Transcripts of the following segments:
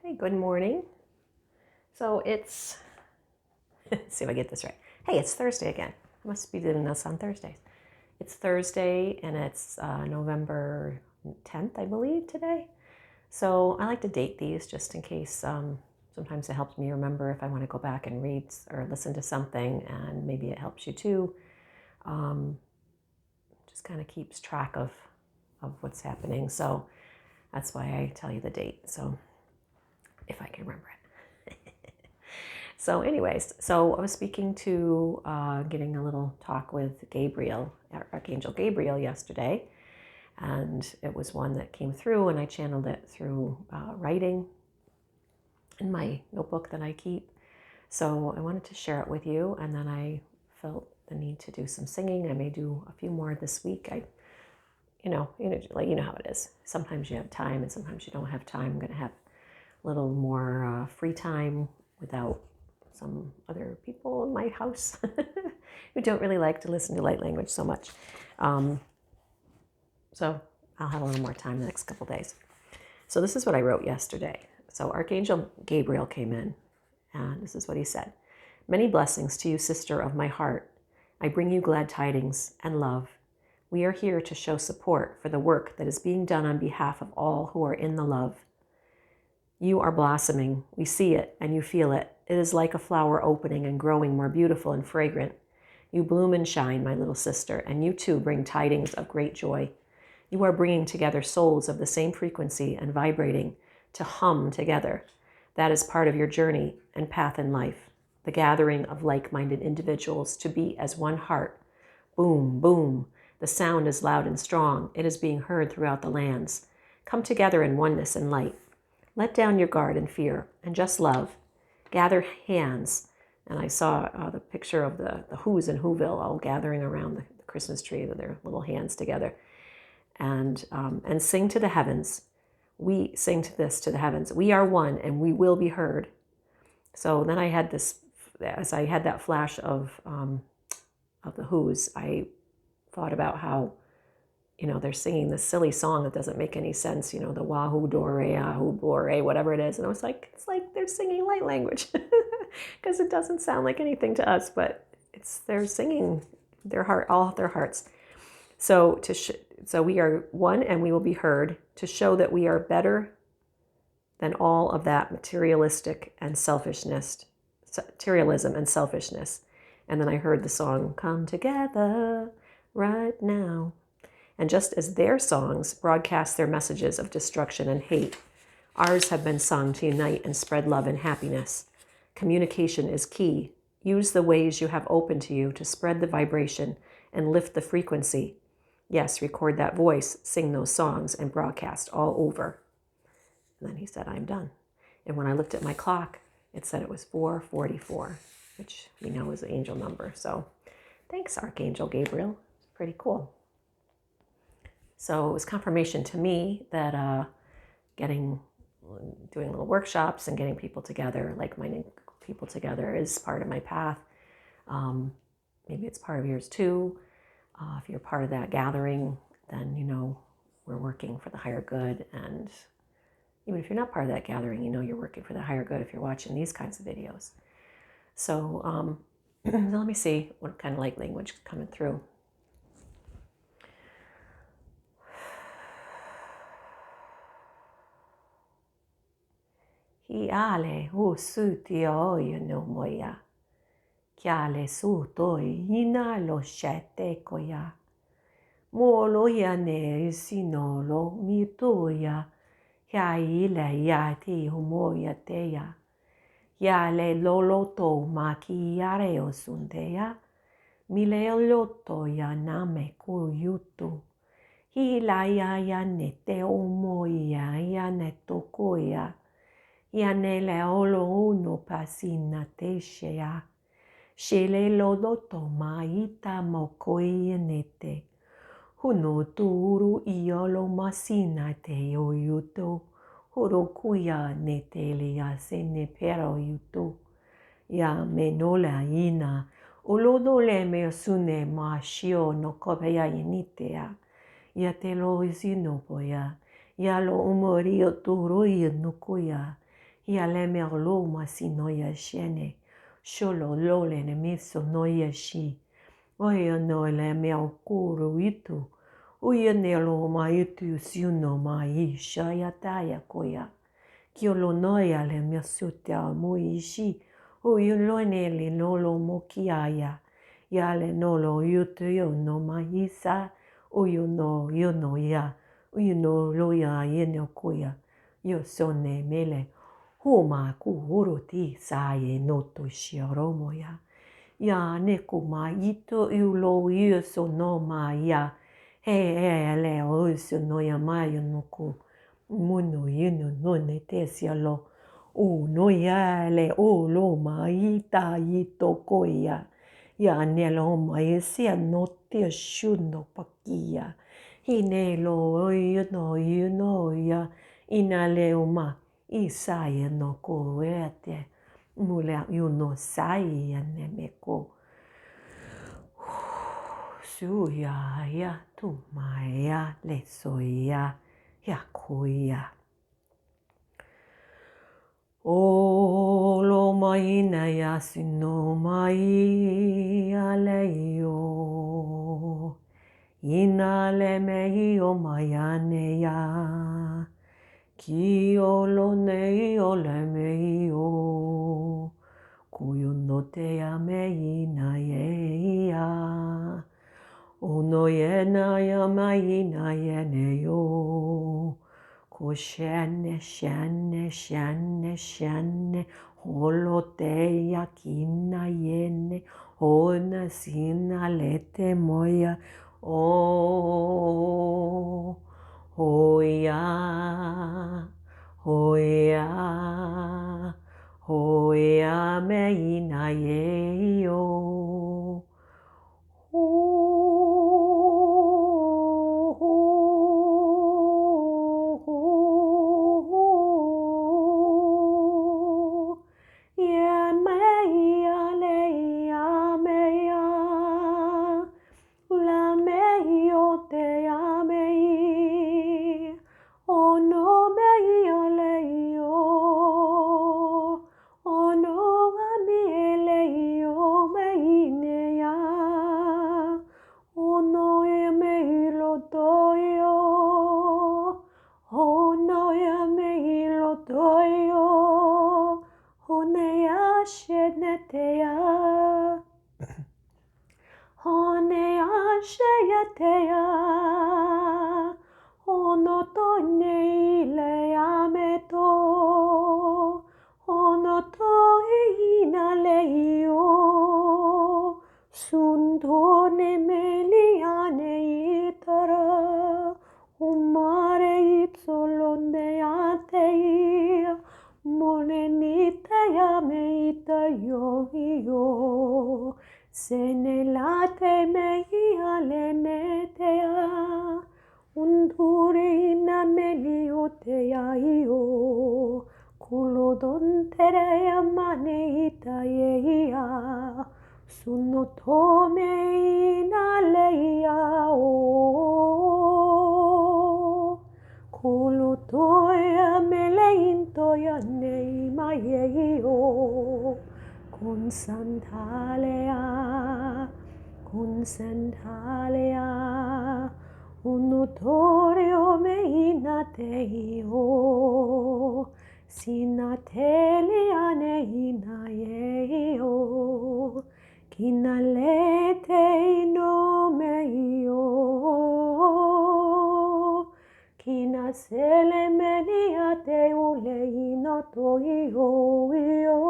Hey, good morning. So it's, let's see if I get this right. Hey, it's Thursday again. I must be doing this on Thursdays. It's Thursday and it's November 10th, I believe, today. So I like to date these just in case. Sometimes it helps me remember if I want to go back and read or listen to something, and maybe it helps you too. Just kind of keeps track of what's happening. So that's why I tell you the date. So if I can remember it. So anyways, so I was speaking to, getting a little talk with Gabriel, Archangel Gabriel yesterday. And it was one that came through, and I channeled it through writing in my notebook that I keep. So I wanted to share it with you, and then I felt the need to do some singing. I may do a few more this week. You know how it is. Sometimes you have time, and sometimes you don't have time. I'm going to have a little more free time without some other people in my house who don't really like to listen to light language so much. So I'll have a little more time the next couple days. So this is what I wrote yesterday. So Archangel Gabriel came in, and this is what he said. Many blessings to you, sister of my heart. I bring you glad tidings and love. We are here to show support for the work that is being done on behalf of all who are in the love. You are blossoming. We see it and you feel it. It is like a flower opening and growing more beautiful and fragrant. You bloom and shine, my little sister, and you too bring tidings of great joy. You are bringing together souls of the same frequency and vibrating to hum together. That is part of your journey and path in life, the gathering of like-minded individuals to be as one heart. Boom, boom. The sound is loud and strong. It is being heard throughout the lands. Come together in oneness and light. Let down your guard and fear and just love. Gather hands. And I saw the picture of the Who's in Whoville all gathering around the Christmas tree with their little hands together. And sing to the heavens. We sing to the heavens. We are one and we will be heard. So then I had this, as I had that flash of the Who's, I thought about how, they're singing this silly song that doesn't make any sense, the Wahoo Dore, Ahu Bore, whatever it is. And I was like, it's like they're singing light language because it doesn't sound like anything to us, but they're singing their heart, all of their hearts. So so we are one and we will be heard, to show that we are better than all of that materialism and selfishness. And then I heard the song, Come Together Right Now. And just as their songs broadcast their messages of destruction and hate, ours have been sung to unite and spread love and happiness. Communication is key. Use the ways you have open to you to spread the vibration and lift the frequency. Yes, record that voice, sing those songs, and broadcast all over. And then he said, I'm done. And when I looked at my clock, it said it was 4:44, which we know is the angel number. So thanks, Archangel Gabriel. Pretty cool. So it was confirmation to me that doing little workshops and getting people together, like-minded people together, is part of my path. Maybe it's part of yours too. If you're part of that gathering, then we're working for the higher good. And even if you're not part of that gathering, you're working for the higher good if you're watching these kinds of videos. So, so let me see what kind of light language is coming through. Hiale usutio no moya. Kiale sutoi inalo shete koya. Molo yane sinolo mituya. Yaile yati humoya teya. Yale loloto maki yareo sundeya. Mileoloto ya name kuyutu. Hilaya yanete omoya yanetokoya. Yanele olo uno pasina teshea. Shele loloto maita mokoyenete. Huno turu iolo masina te oyuto. Hurokuya netelia sene pero yuto. Ya menola ina. Ulodole me sune ma shio no kobeya yenitea. Ya te lo isino poya. Ya lo umorio turu inukuya. Yale merlo masino ya shene. Sholo lole ne miso no ya shi. Oya no le mea kuru itu. Uya nelo ma itu siuno ma isha ya taya koya. Kiolo noya le mea sutia mu ishi. Uya lo ne le nolo mokiaya. Yale nolo yutu yo no ma isa. Uya no yo no ya. Uya no lo ya yeno koya. Yo sone mele. Huma ku uruti saye noto shioromo ya. Ya neko ma ito ulo yuso no ma ya. He le oso no ya ma yo no ko. Muno yuno no ne te sialo. O no ya le o lo ma ita ito koya. Ya ne lo ma isia no te shuno pakia. Hine lo you know ya. Ina le ma. Isaya no ko ete. Mule yuno sai ya nemeko. Suya ya tu maya le soya ya koya. O lo maina ya sino mai aleyo. Ina le mehi o mayane ya. Ki o lo nei o le mei o. Kuyo no te ame ina ye ya. O no ye na ya mai ina ye ne yo. Ko shene, shene, shene, shene. Holo te ya kina yene. Ona sina lete moya. O. Hoya, hoya, hoya me ina ye yo. Ya me ya le ya me ya. La me yo te amei, o no me yo le yo, o no ami le yo me ne ya, o no e me lo toyo, o no e me lo toyo, o ne ya shenete ya. Hone asheyateya, ono to neile ameto, ono to ina leio, sundone meliane itara, umare itzolonde atei, monenite ameita yo yo. Senelate mei alenetea, undurina meliotea io, culodonterea maneita eia, sunotome inaleia o, culutoia meleintoia neima eio. Con santalea, un notorio me inateio, sinatelia ne inaeo, kinalete no meio, kinasele meniate ule inotoio io.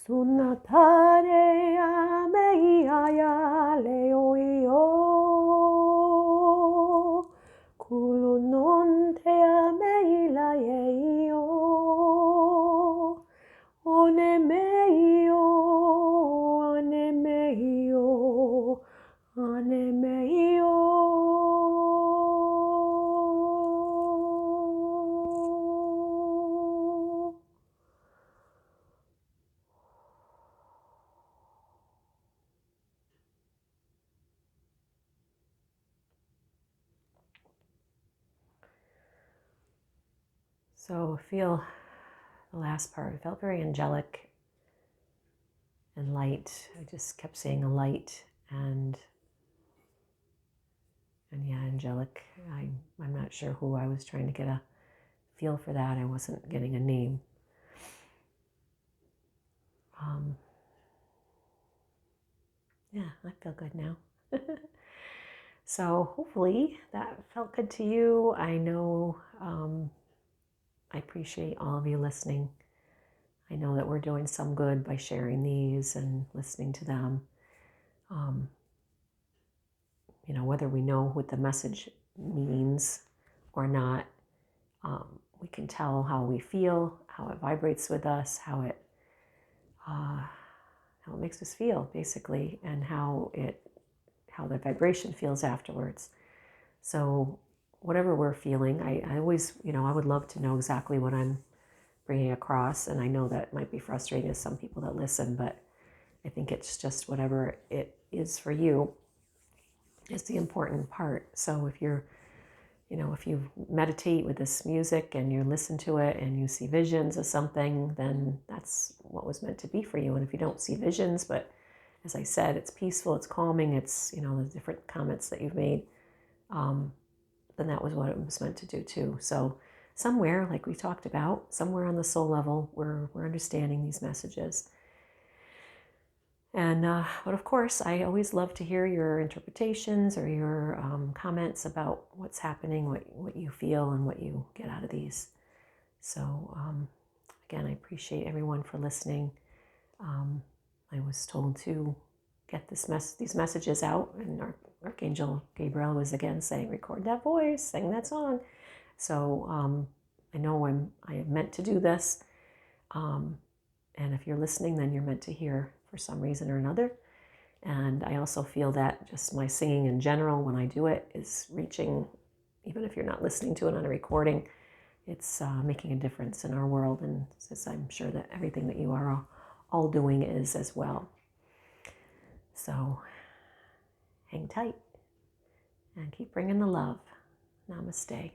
Sunatare amei leo io, culo non te amei la io, one meio, one meio, one meio. So feel the last part. It felt very angelic and light. I just kept saying a light and yeah, angelic. I'm not sure who I was trying to get a feel for that. I wasn't getting a name. Yeah, I feel good now. So hopefully that felt good to you. I know I appreciate all of you listening. I know that we're doing some good by sharing these and listening to them. You know, whether we know what the message means or not, we can tell how we feel, how it vibrates with us, how it makes us feel, basically, and how the vibration feels afterwards. So whatever we're feeling, I always, I would love to know exactly what I'm bringing across, and I know that might be frustrating to some people that listen, but I think it's just whatever it is for you is the important part. So if you're, if you meditate with this music and you listen to it and you see visions of something, then that's what was meant to be for you. And if you don't see visions, but as I said, it's peaceful, it's calming, it's, the different comments that you've made, then that was what it was meant to do too. So somewhere, like we talked about, somewhere on the soul level, we're understanding these messages. And but of course, I always love to hear your interpretations or your comments about what's happening, what you feel, and what you get out of these. So again, I appreciate everyone for listening. I was told to get these messages out, and Archangel Gabriel was again saying, "Record that voice, sing that song." So I know I am meant to do this, and if you're listening, then you're meant to hear for some reason or another. And I also feel that just my singing in general, when I do it, is reaching, even if you're not listening to it on a recording, it's making a difference in our world. And as I'm sure that everything that you are all doing is as well. So hang tight and keep bringing the love. Namaste.